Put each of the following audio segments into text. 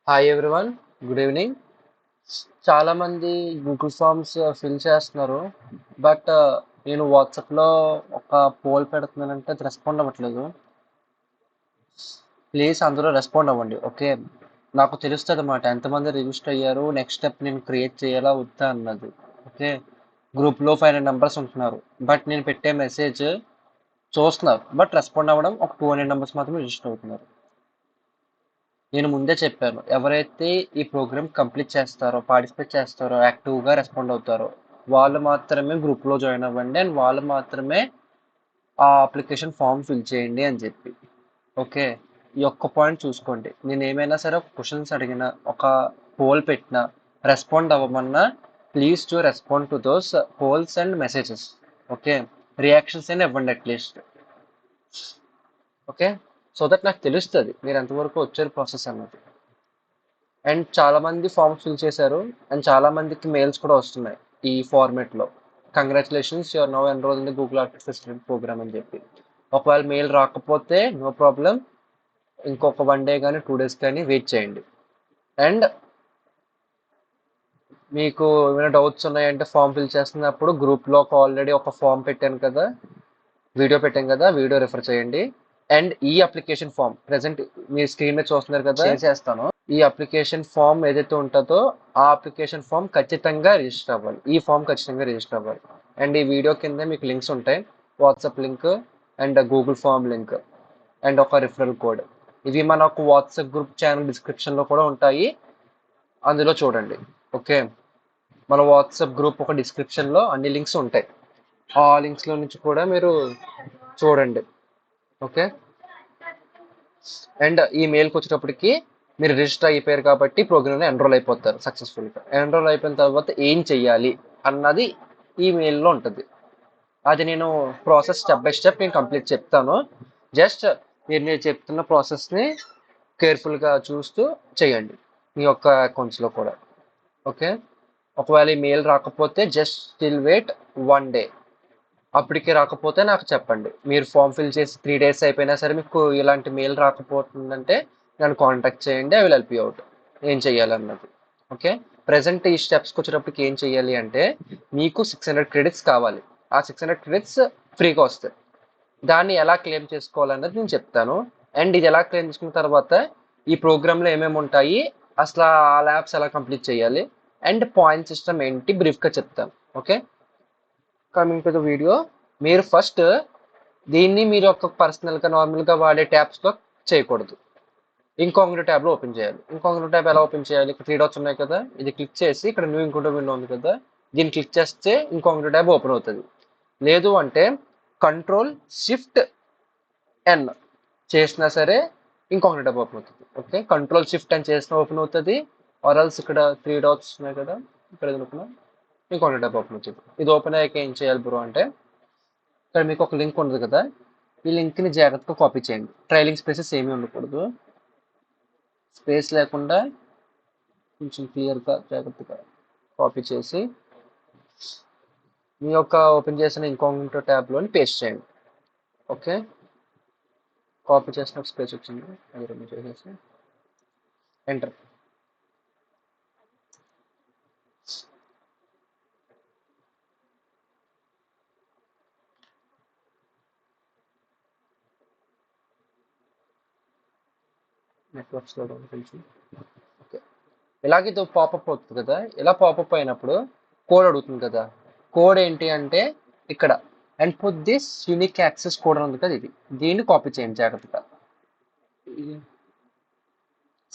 Hi everyone, good evening. చాలా మంది Google forms fill చేస్తున్నారు. బట్ నేను వాట్సాప్లో ఒక పోల్ పెడుతున్నానంటే అది రెస్పాండ్ అవ్వట్లేదు. ప్లీజ్ అందరూ రెస్పాండ్ అవ్వండి. ఓకే, నాకు తెలుస్తుంది అన్నమాట ఎంతమంది రిజిస్టర్ అయ్యారు, నెక్స్ట్ స్టెప్ నేను క్రియేట్ చేయాలా వద్దా అన్నది. ఓకే, గ్రూప్లో 500 మెంబర్స్ ఉంటున్నారు. బట్ నేను పెట్టే మెసేజ్ చూస్తున్నారు, బట్ రెస్పాండ్ అవ్వడం ఒక 200 మెంబర్స్ మాత్రమే రిజిస్టర్ అవుతున్నారు. నేను ముందే చెప్పాను, ఎవరైతే ఈ ప్రోగ్రామ్ కంప్లీట్ చేస్తారో, పార్టిసిపేట్ చేస్తారో, యాక్టివ్గా రెస్పాండ్ అవుతారో వాళ్ళు మాత్రమే గ్రూప్లో జాయిన్ అవ్వండి అండ్ వాళ్ళు మాత్రమే ఆ అప్లికేషన్ ఫామ్ ఫిల్ చేయండి అని చెప్పి. ఓకే, ఈ ఒక్క పాయింట్ చూసుకోండి. నేను ఏమైనా సరే ఒక క్వశ్చన్స్ అడిగినా, ఒక పోల్ పెట్టినా, రెస్పాండ్ అవ్వమన్నా please to respond to those polls and messages. Okay, reactions అయినా ఇవ్వండి అట్లీస్ట్. ఓకే, సో దట్ నాకు తెలుస్తుంది మీరు ఎంతవరకు వచ్చారు ప్రాసెస్ అన్నది. అండ్ చాలా మంది ఫామ్స్ ఫిల్ చేశారు అండ్ చాలా మందికి మెయిల్స్ కూడా వస్తున్నాయి ఈ ఫార్మేట్లో. Congratulations, you're now enrol in the Google artist facility program అని చెప్పి. ఒకవేళ మెయిల్ రాకపోతే నో ప్రాబ్లం, ఇంకొక 1 డే కానీ 2 days కానీ వెయిట్ చేయండి. అండ్ మీకు ఏమైనా డౌట్స్ ఉన్నాయంటే ఫామ్ ఫిల్ చేస్తున్నప్పుడు గ్రూప్లో ఆల్రెడీ ఒక ఫామ్ పెట్టాను కదా, వీడియో పెట్టాను కదా, వీడియో రిఫర్ చేయండి. అండ్ ఈ అప్లికేషన్ ఫామ్ ప్రెసెంట్ మీ స్క్రీన్ మీద చూస్తున్నారు కదా, షేర్ చేస్తాను. ఈ అప్లికేషన్ ఫామ్ ఏదైతే ఉంటుందో ఆ అప్లికేషన్ ఫామ్ ఖచ్చితంగా రిజిస్టర్ అవ్వాలి. ఈ ఫామ్ ఖచ్చితంగా రిజిస్టర్ అవ్వాలి. అండ్ ఈ వీడియో కింద మీకు లింక్స్ ఉంటాయి, WhatsApp link and Google form link and ఒక రిఫరల్ కోడ్. ఇవి మన ఒక వాట్సాప్ గ్రూప్ ఛానల్ డిస్క్రిప్షన్లో కూడా ఉంటాయి, అందులో చూడండి. ఓకే, మన వాట్సాప్ గ్రూప్ ఒక డిస్క్రిప్షన్లో అన్ని లింక్స్ ఉంటాయి, ఆ లింక్స్లో నుంచి కూడా మీరు చూడండి. ఓకే, అండ్ ఈ మెయిల్కి వచ్చేటప్పటికి మీరు రిజిస్టర్ అయిపోయారు కాబట్టి ప్రోగ్రామ్లో ఎన్రోల్ అయిపోతారు సక్సెస్ఫుల్గా. ఎన్రోల్ అయిపోయిన తర్వాత ఏం చెయ్యాలి అన్నది ఈ మెయిల్లో ఉంటుంది. అది నేను ప్రాసెస్ స్టెప్ బై స్టెప్ నేను కంప్లీట్ చెప్తాను. జస్ట్ నేను చెప్తున్న ప్రాసెస్ని కేర్ఫుల్గా చూస్తూ చేయండి మీ యొక్క అకౌంట్స్లో కూడా. ఓకే, ఒకవేళ ఈ మెయిల్ రాకపోతే జస్ట్ స్టిల్ వెయిట్ 1 day. అప్పటికి రాకపోతే నాకు చెప్పండి. మీరు ఫామ్ ఫిల్ చేసి 3 days అయిపోయినా సరే మీకు ఇలాంటి మెయిల్ రాకపోతుందంటే నన్ను కాంటాక్ట్ చేయండి, I will help you out ఏం చెయ్యాలన్నది. ఓకే, ప్రజెంట్ ఈ స్టెప్స్కి వచ్చేటప్పటికి ఏం చెయ్యాలి అంటే మీకు 600 credits కావాలి. ఆ 600 credits ఫ్రీగా వస్తాయి. దాన్ని ఎలా క్లెయిమ్ చేసుకోవాలన్నది నేను చెప్తాను. అండ్ ఇది ఎలా క్లెయిమ్ చేసుకున్న తర్వాత ఈ ప్రోగ్రాంలో ఏమేమి ఉంటాయి, అసలు ఆ ల్యాబ్స్ ఎలా కంప్లీట్ చేయాలి అండ్ పాయింట్ సిస్టమ్ ఏంటి బ్రీఫ్గా చెప్తాను. Okay, coming to the video, మీరు ఫస్ట్ దీన్ని మీరు ఒక పర్సనల్గా నార్మల్గా వాడే ట్యాబ్స్లో చేయకూడదు, ఇంకొక ట్యాబ్లో ఓపెన్ చేయాలి. ఇంకొక ట్యాబ్ ఎలా ఓపెన్ చేయాలి? ఇక్కడ 3 dots ఉన్నాయి కదా, ఇది క్లిక్ చేసి ఇక్కడ న్యూ ఇంకోటి విండో ఉంది కదా, దీన్ని క్లిక్ చేస్తే ఇంకొక ట్యాబ్ ఓపెన్ అవుతుంది. లేదు అంటే Ctrl+Shift+N చేసినా సరే ఇంకొక ట్యాబ్ ఓపెన్ అవుతుంది. ఓకే, Ctrl+Shift+N చేసినా ఓపెన్ అవుతుంది, ఆర్ఎల్స్ ఇక్కడ 3 dots ఉన్నాయి కదా, ఇక్కడ ఇంకొక ట్యాబ్ ఓపెన్ అవుతుంది. ఇది ఓపెన్ అయ్యాక ఏం చేయాలి బ్రో అంటే ఇక్కడ మీకు ఒక లింక్ ఉంది కదా, ఈ లింక్ని జాగ్రత్తగా కాపీ చేయండి. ట్రైలింగ్ స్పేసెస్ ఏమీ ఉండకూడదు, స్పేస్ లేకుండా కొంచెం క్లియర్గా జాగ్రత్తగా కాపీ చేసి మీ యొక్క ఓపెన్ చేసిన ఇంకొక ట్యాబ్లోని పేస్ట్ చేయండి. ఓకే, కాపీ చేసిన ఒక స్పేస్ వచ్చింది, అది రిమూవ్ చేసేసి ఎంటర్. నెట్వర్క్స్లో కొంచెం ఓకే, ఇలాగే ఇది పాపప్ అవుతుంది కదా, ఇలా పాపప్ అయినప్పుడు కోడ్ అడుగుతుంది కదా, కోడ్ ఏంటి అంటే ఇక్కడ and put this unique access code ఉంది కదా, ఇది దీన్ని కాపీ చేయండి జాగ్రత్తగా.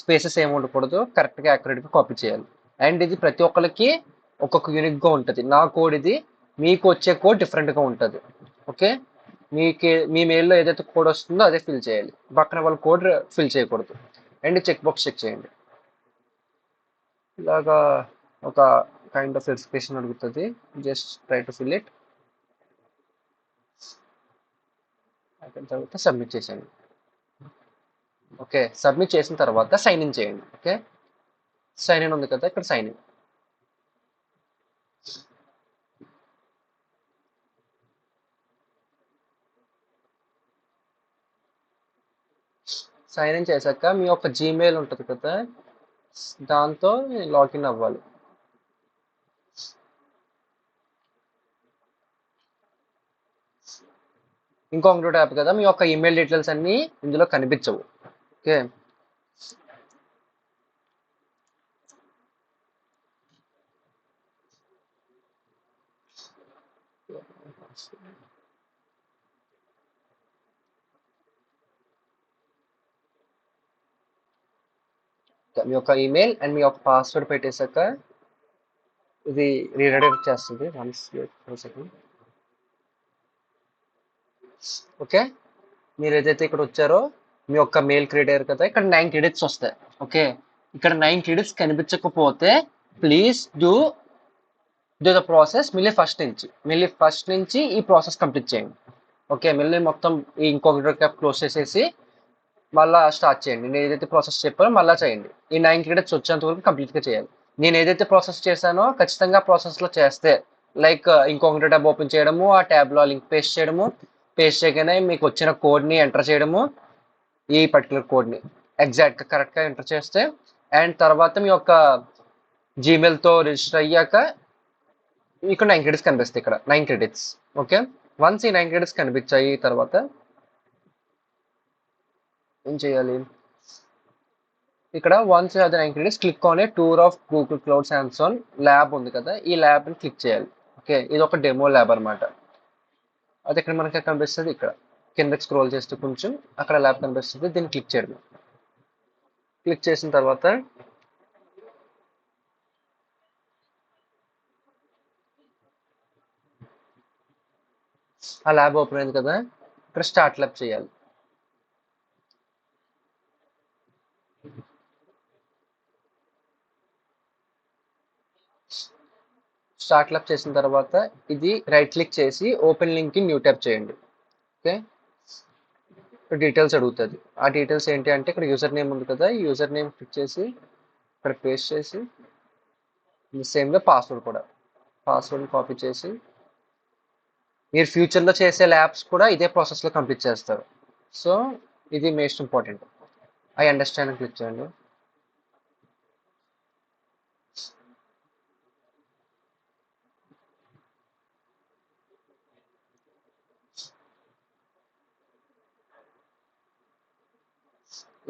స్పేసెస్ ఏమి ఉండకూడదు, కరెక్ట్గా యాక్యురేట్గా కాపీ చేయాలి. అండ్ ఇది ప్రతి ఒక్కరికి ఒక్కొక్క యూనిక్గా ఉంటుంది. నా కోడ్ ఇది, మీకు వచ్చే కోడ్ డిఫరెంట్గా ఉంటుంది. ఓకే, మీ మెయిల్లో ఏదైతే కోడ్ వస్తుందో అదే ఫిల్ చేయాలి, పక్కన వాళ్ళ కోడ్ ఫిల్ చేయకూడదు. అండ్ చెక్ బాక్స్ చెక్ చేయండి. ఇలాగా ఒక కైండ్ ఆఫ్ వెరిఫికేషన్ అడుగుతుంది, just try to fill it. అయిపోయిన తర్వాత సబ్మిట్ చేసేయండి. ఓకే, సబ్మిట్ చేసిన తర్వాత సైన్ ఇన్ చేయండి. ఓకే, సైన్ ఇన్ ఉంది కదా, ఇక్కడ సైన్ ఇన్. సైన్ ఇన్ చేశాక మీ యొక్క జీమెయిల్ ఉంటుంది కదా, దాంతో లాగిన్ అవ్వాలి. ఇంకొకటి యాప్ కదా, మీ యొక్క ఈమెయిల్ డీటెయిల్స్ అన్నీ ఇందులో కనిపించవు. ఓకే, మీ యొక్క ఈమెయిల్ అండ్ మీ యొక్క పాస్వర్డ్ పెట్టేశాక ఇది రీడైరెక్ట్ చేస్తుంది. సెకండ్. ఓకే, మీరు ఏదైతే ఇక్కడ వచ్చారో మీ యొక్క మెయిల్ క్రియేట్ అయ్యారు కదా, ఇక్కడ 9 క్రెడిట్స్ వస్తాయి. ఓకే, ఇక్కడ 9 క్రెడిట్స్ కనిపించకపోతే ప్లీజ్ డూ ద ప్రాసెస్ మళ్ళీ ఫస్ట్ నుంచి ఈ ప్రాసెస్ కంప్లీట్ చేయండి. ఓకే, మళ్ళీ మొత్తం ఈ ఇంకొక క్యాప్ క్లోజ్ చేసేసి మళ్ళీ స్టార్ట్ చేయండి. నేను ఏదైతే ప్రాసెస్ చెప్పానో మళ్ళీ చేయండి. ఈ 9 క్రెడిట్స్ వచ్చేంత వరకు కంప్లీట్గా చేయాలి. నేను ఏదైతే ప్రాసెస్ చేశానో ఖచ్చితంగా ప్రాసెస్లో చేస్తే లైక్ ఇంకొక ట్యాబ్ ఓపెన్ చేయడము, ఆ ట్యాబ్లో లింక్ పేస్ట్ చేయడము, పేస్ట్ చేయగానే మీకు వచ్చిన కోడ్ని ఎంటర్ చేయడము, ఈ పర్టికులర్ కోడ్ని ఎగ్జాక్ట్గా కరెక్ట్గా ఎంటర్ చేస్తే అండ్ తర్వాత మీ యొక్క జీమెయిల్తో రిజిస్టర్ అయ్యాక ఇక్కడ 9 క్రెడిట్స్ కనిపిస్తాయి. ఇక్కడ 9 క్రెడిట్స్. ఓకే, వన్స్ ఈ 9 క్రెడిట్స్ కనిపించాయి తర్వాత ఏం చేయాలి, ఇక్కడ once you have the 9 credits click on a tour of Google clouds hands-on lab ఉంది కదా, ఈ ల్యాబ్ని క్లిక్ చేయాలి. ఓకే, ఇది ఒక డెమో ల్యాబ్ అనమాట. అది ఇక్కడ మనకి కనిపిస్తుంది. ఇక్కడ కిందకి స్క్రోల్ చేస్తే కొంచెం అక్కడ ల్యాబ్ కనిపిస్తుంది, దీన్ని క్లిక్ చేయడం. క్లిక్ చేసిన తర్వాత ఆ ల్యాబ్ ఓపెన్ అయింది కదా, ఇక్కడ స్టార్ట్ ల్యాబ్ చేయాలి. స్టార్ట్ ల్యాబ్ చేసిన తర్వాత ఇది రైట్ క్లిక్ చేసి ఓపెన్ లింక్ న్యూ ట్యాబ్ చేయండి. ఓకే, డీటెయిల్స్ అడుగుతుంది. ఆ డీటెయిల్స్ ఏంటి అంటే ఇక్కడ యూజర్ నేమ్ ఉంది కదా, ఈ యూజర్ నేమ్ క్లిక్ చేసి ఇక్కడ పేస్ట్ చేసి సేమ్గా పాస్వర్డ్ కూడా పాస్వర్డ్ని కాపీ చేసి మీరు ఫ్యూచర్లో చేసే ల్యాబ్స్ కూడా ఇదే ప్రాసెస్లో కంప్లీట్ చేస్తారు. సో ఇది most important. I understand click చేయండి.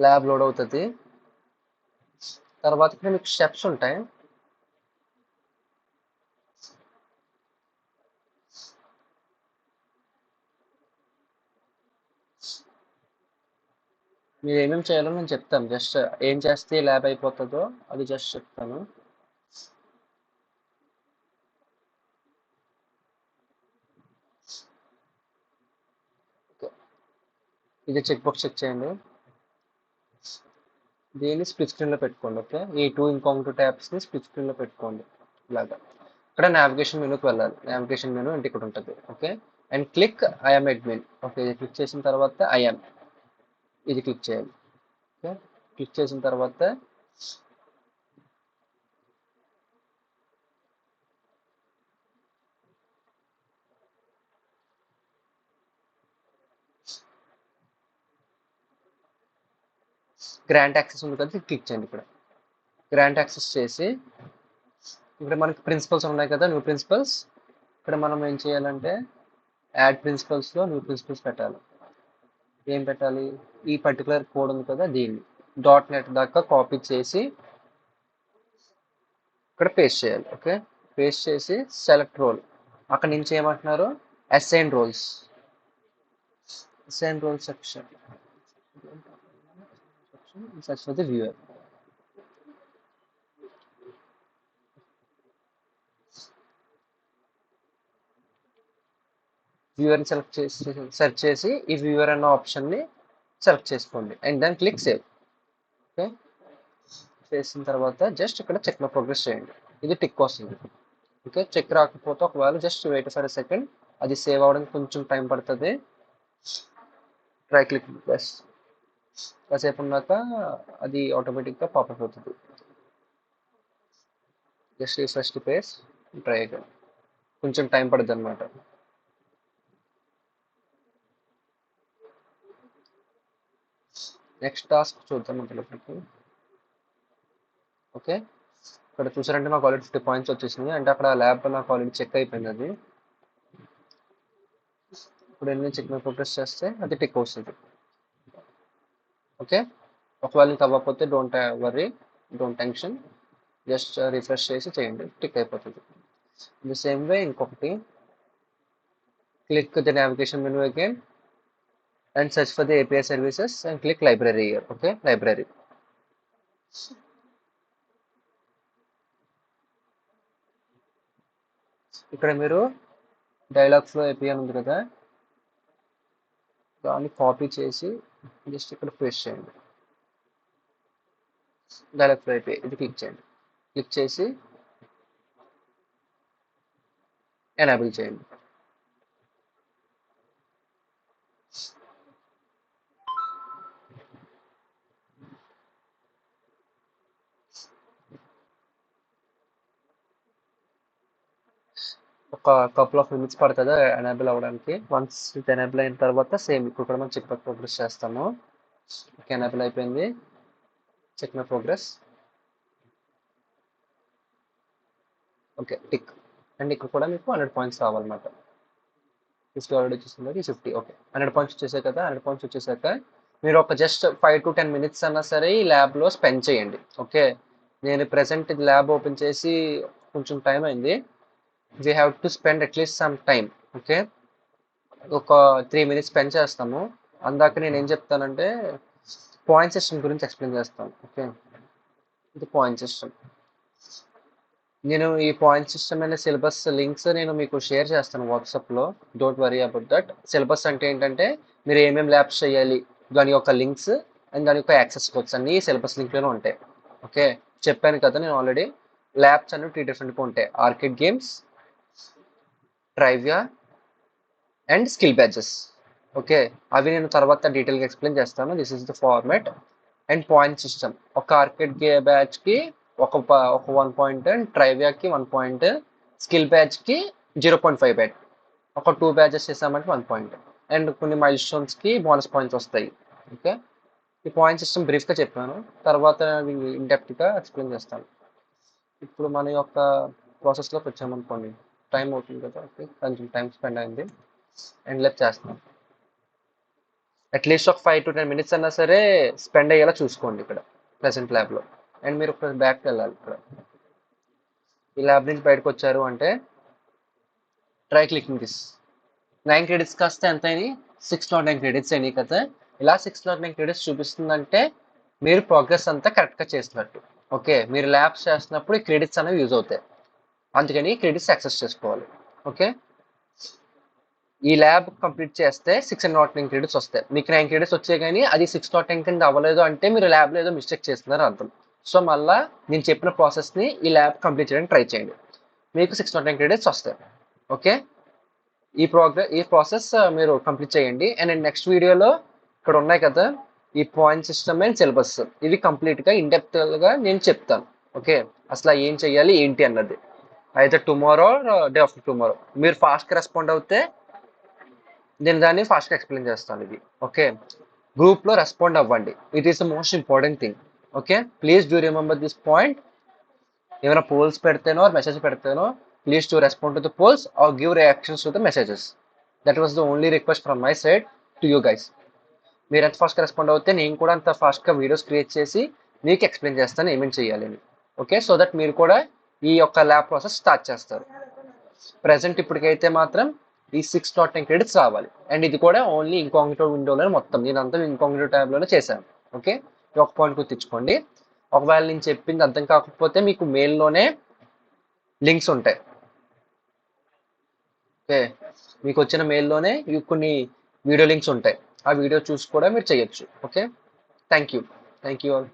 ల్యాబ్ లోడ్ అవుతుంది. తర్వాత ఇక్కడ మీకు స్టెప్స్ ఉంటాయి. మీరు ఏమేమి చేయాలో నేను చెప్తాను. జస్ట్ ఏం చేస్తే ల్యాబ్ అయిపోతుందో అది జస్ట్ చెప్తాను. ఇది చెక్ బాక్స్ చెక్ చేయండి. దీన్ని స్ప్లిట్ స్క్రీన్లో పెట్టుకోండి. ఓకే, ఈ ఇంకొక ట్యాబ్స్ని స్ప్లిట్ స్క్రీన్లో పెట్టుకోండి ఇలాగా. ఇక్కడ నావిగేషన్ మెనూకి వెళ్ళాలి. నావిగేషన్ మెనూ అంటే ఇక్కడ ఉంటుంది. Okay, and click I'm admin. Okay, ఇది క్లిక్ చేసిన తర్వాత ఐఎమ్ ఇది క్లిక్ చేయాలి. ఓకే, క్లిక్ చేసిన తర్వాత గ్రాంట్ యాక్సెస్ ఉంది కదా, క్లిక్ చేయండి. ఇక్కడ గ్రాంట్ యాక్సెస్ చేసి ఇక్కడ మనకి ప్రిన్సిపల్స్ ఉన్నాయి కదా, న్యూ ప్రిన్సిపల్స్. ఇక్కడ మనం ఏం చేయాలంటే యాడ్ ప్రిన్సిపల్స్లో న్యూ ప్రిన్సిపల్స్ పెట్టాలి. ఏం పెట్టాలి, ఈ పర్టికులర్ కోడ్ ఉంది కదా, దీన్ని .NET దాకా కాపీ చేసి ఇక్కడ పేస్ట్ చేయాలి. ఓకే, పేస్ట్ చేసి సెలెక్ట్ రోల్, అక్కడ నుంచి ఏమంటున్నారు assign roles section search for the viewer. వ్యూవర్ని సెలెక్ట్ చేసి సెర్చ్ చేసి ఈ వ్యూవర్ అన్న ఆప్షన్ని సెలెక్ట్ చేసుకోండి and then click save. Okay, చేసిన తర్వాత జస్ట్ ఇక్కడ చెక్ మై ప్రోగ్రెస్ చేయండి. ఇది టిక్ వస్తుంది. ఓకే, చెక్ రాకపోతే ఒకవేళ just wait for a second, అది సేవ్ అవ్వడానికి కొంచెం టైం పడుతుంది. ట్రై క్లిక్ ప్లస్ కాసేపు ఉన్నాక అది ఆటోమేటిక్గా పాపప్ అవుతుంది. Just refresh the page, try again. కొంచెం టైం పడుతుంది అనమాట. నెక్స్ట్ టాస్క్ చూద్దాం. అంతలోపలికి ఓకే, ఇక్కడ చూసారంటే నాకు ఆల్రెడీ 50 పాయింట్స్ వచ్చేసింది, అంటే అక్కడ ల్యాబ్ నాకు ఆల్రెడీ చెక్ అయిపోయింది అది. ఇప్పుడు వెళ్ళి చెక్ మై ప్రోగ్రెస్ చేస్తే అది టిక్ వస్తుంది. ఓకే, ఒకవేళ నీకు అవ్వకపోతే don't worry, don't tension, just refresh చేసి చేయండి, టిక్ అయిపోతుంది. ది సేమ్ వే ఇంకొకటి, click the navigation menu again and search for the API services and click library here. Okay, library. ఇక్కడ మీరు డైలాగ్ ఫ్లో API ఉంది కదా, దాన్ని కాపీ చేసి జస్ట్ ఇక్కడ పేస్ట్ చేయండి. డైలాగ్ ఫ్లో API ఇది క్లిక్ చేయండి, క్లిక్ చేసి ఎనేబుల్ చేయండి. ఒక కపుల్ ఆఫ్ మినిట్స్ పడుతుంది ఎనేబుల్ అవ్వడానికి. వన్స్ ఇది ఎనేబుల్ అయిన తర్వాత సేమ్ ఇప్పుడు కూడా మనం చెక్ మై ప్రోగ్రెస్ చేస్తాము. ఎనేబుల్ అయిపోయింది, check my progress. Okay, tick. And ఇక్కడ కూడా మీకు 100 పాయింట్స్ రావాలన్నమాట. 50 ఆల్రెడీ వచ్చేసింది, 50. ఓకే, 100 పాయింట్స్ వచ్చేసాయి కదా. 100 పాయింట్స్ వచ్చేసాక మీరు ఒక జస్ట్ 5 to 10 మినిట్స్ అన్నా సరే ఈ ల్యాబ్లో స్పెండ్ చేయండి. ఓకే, నేను ప్రెసెంట్ ఇది ల్యాబ్ ఓపెన్ చేసి కొంచెం టైం అయింది. We have to spend at least some time. Okay, ఒక 3 మినిట్స్ స్పెండ్ చేస్తాము. అందాక నేను ఏం చెప్తానంటే పాయింట్ సిస్టమ్ గురించి ఎక్స్ప్లెయిన్ చేస్తాను. ఓకే, ఇది పాయింట్ సిస్టమ్. నేను ఈ పాయింట్ సిస్టమ్ అనే సిలబస్ లింక్స్ నేను మీకు షేర్ చేస్తాను వాట్సాప్లో, don't worry about that. Syllabus అంటే ఏంటంటే మీరు ఏమేమి ల్యాబ్స్ చేయాలి, దాని యొక్క లింక్స్ అండ్ దాని యొక్క యాక్సెస్ కోడ్స్ అన్నీ సిలబస్ లింక్లోనే ఉంటాయి. ఓకే, చెప్పాను కదా నేను ఆల్రెడీ, ల్యాబ్స్ అన్ని 3 డిఫరెంట్గా ఉంటాయి: arcade games, trivia and skill badges. Okay, అవి నేను తర్వాత డీటెయిల్గా ఎక్స్ప్లెయిన్ చేస్తాను. This is the format. And point system, ఒక ఆర్కేడ్ బ్యాచ్కి ఒక 1 పాయింట్, అండ్ ట్రైవియాకి 1 పాయింట్, స్కిల్ బ్యాచ్కి 0.5 బ్యాట్. ఒక 2 బ్యాచెస్ చేసామంటే 1 పాయింట్, అండ్ కొన్ని మైల్ స్టోన్స్కి బోనస్ పాయింట్స్ వస్తాయి. ఓకే, ఈ పాయింట్ సిస్టమ్ బ్రీఫ్గా చెప్పాను, తర్వాత ఇన్డెప్త్గా ఎక్స్ప్లెయిన్ చేస్తాను. ఇప్పుడు మన యొక్క ప్రాసెస్లోకి వచ్చామనుకోండి, టైం అవుతుంది కదా. ఓకే, కొంచెం టైం స్పెండ్ అయింది, అండ్ లెఫ్ట్ చేస్తున్నాం. అట్లీస్ట్ ఒక 5 to 10 మినిట్స్ అన్నా సరే స్పెండ్ అయ్యేలా చూసుకోండి ఇక్కడ ప్రెసెంట్ ల్యాబ్లో. అండ్ మీరు ఒక బ్యాక్కి వెళ్ళాలి. ఇక్కడ ఈ ల్యాబ్ నుంచి బయటకు వచ్చారు అంటే ట్రై క్లికింగ్ దిస్. 9 క్రెడిట్స్ కాస్తే ఎంత అయినాయి? 609 క్రెడిట్స్ అయినాయి కదా. ఇలా 609 క్రెడిట్స్ చూపిస్తుందంటే మీరు ప్రోగ్రెస్ అంతా కరెక్ట్గా చేస్తున్నట్టు. ఓకే, మీరు ల్యాబ్స్ చేస్తున్నప్పుడు ఈ క్రెడిట్స్ అనేవి యూజ్ అవుతాయి, అందుకని క్రెడిట్స్ యాక్సెస్ చేసుకోవాలి. ఓకే, ఈ ల్యాబ్ కంప్లీట్ చేస్తే 609 క్రెడిట్స్ వస్తాయి. మీకు 9 క్రెడిట్స్ వచ్చాయి కానీ అది 609 కింద అవ్వలేదు అంటే మీరు ల్యాబ్లో ఏదో మిస్టేక్ చేస్తున్నారు అర్థం. సో మళ్ళీ నేను చెప్పిన ప్రాసెస్ని ఈ ల్యాబ్ కంప్లీట్ చేయడానికి ట్రై చేయండి, మీకు 609 క్రెడిట్స్ వస్తాయి. ఓకే, ఈ ప్రాసెస్ మీరు కంప్లీట్ చేయండి. అండ్ నెక్స్ట్ వీడియోలో ఇక్కడ ఉన్నాయి కదా ఈ పాయింట్ సిస్టమ్ అండ్ సిలబస్, ఇవి కంప్లీట్గా ఇన్డెప్త్గా నేను చెప్తాను. ఓకే, అసలు ఏం చెయ్యాలి ఏంటి అన్నది అయితే టుమారో డే ఆఫ్టర్ టుమారో. మీరు ఫాస్ట్గా రెస్పాండ్ అవుతే నేను దాన్ని ఫాస్ట్గా ఎక్స్ప్లెయిన్ చేస్తాను ఇది. ఓకే, గ్రూప్లో రెస్పాండ్ అవ్వండి, it is the most important thing. Okay, please do remember this point. ఏమైనా పోల్స్ పెడితేనో మెసేజ్ పెడితేనో please to respond to the polls or give reactions to the messages. That was the only request from my side to you guys. మీరు ఎంత ఫాస్ట్గా respond అవుతే నేను కూడా అంత ఫాస్ట్గా వీడియోస్ క్రియేట్ చేసి మీకు ఎక్స్ప్లెయిన్ చేస్తాను ఏమేమి చేయాలి అని. ఓకే, సో దట్ మీరు కూడా ఈ యొక్క ల్యాబ్ ప్రాసెస్ స్టార్ట్ చేస్తారు. ప్రజెంట్ ఇప్పటికైతే మాత్రం ఈ 609 క్రెడిట్స్ రావాలి. అండ్ ఇది కూడా ఓన్లీ ఇంకాగ్నిటో విండోలోనే, మొత్తం నేనంతా ఇంకాగ్నిటో ట్యాబ్లోనే చేశాను. ఓకే, ఒక పాయింట్ గుర్తించుకోండి. ఒకవేళ నేను చెప్పింది అర్థం కాకపోతే మీకు మెయిల్లోనే లింక్స్ ఉంటాయి. ఓకే, మీకు వచ్చిన మెయిల్లోనే కొన్ని వీడియో లింక్స్ ఉంటాయి, ఆ వీడియో చూసి కూడా మీరు చేయొచ్చు. Okay, thank you all.